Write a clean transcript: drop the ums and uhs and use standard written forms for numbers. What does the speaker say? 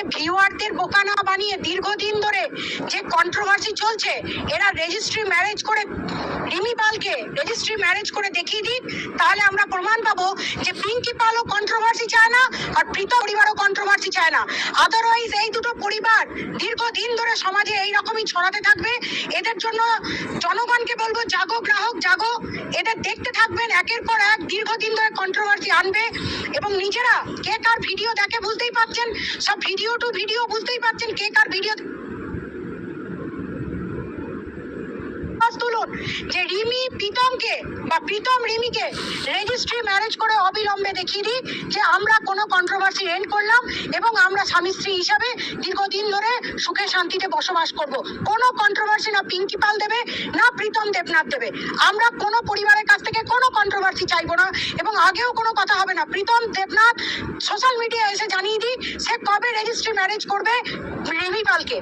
তাহলে ভিউয়ারদের বোকা না বানিয়ে দীর্ঘদিন ধরে যে কন্ট্রোভার্সি চলছে, এরা রেজিস্ট্রি ম্যারেজ করে রিমি পালকে রেজিস্ট্রি ম্যারেজ করে দেখিয়ে দিক, তাহলে আমরা প্রমাণ পাবো যে পিঙ্কি পালও কন্ট্রোভার্সি চায় না আর প্রীতম পরিবারও কন্ট্রোভার্সি চায় না। আদারওয়াইজ এই দুটো পরিবার দীর্ঘদিন ধরে সমাজে এইরকমই ছড়াতে থাকবে। এদের জন্য জনগণকে বলবো, জাগো গ্রাহক জাগো, এদের দেখতে থাকবেন একের পর এক দীর্ঘদিন ধরে কন্ট্রোভার্সি আনবে। এবং নিজেরা কে কার ভিডিও দেখে বুঝতেই পারছেন, সব ভিডিও টু ভিডিও বুঝতেই পারছেন কে কার ভিডিও তুলুন যে রিমি প্রীতমকে বা প্রীতম রিমিকে রেজিস্ট্রি ম্যারেজ করে অবিলম্বে দেখিয়ে দিই যে আমরা কোনো কন্ট্রোভার্সি এন্ড করলাম এবং আমরা স্বামী স্ত্রী হিসাবে দীর্ঘদিন ধরে সুখে শান্তিতে বসবাস করব। কোনো কন্ট্রোভার্সি না পিঙ্কি পাল দেবে না প্রীতম দেবনাথ দেবে। আমরা কোনো পরিবারের কাছ থেকে কোনো কন্ট্রোভার্সি চাইবো না এবং আগেও কোনো কথা হবে না। প্রীতম দেবনাথ সোশ্যাল মিডিয়ায় এসে জানিয়ে দিই সে কবে রেজিস্ট্রি ম্যারেজ করবে রিমি পালকে।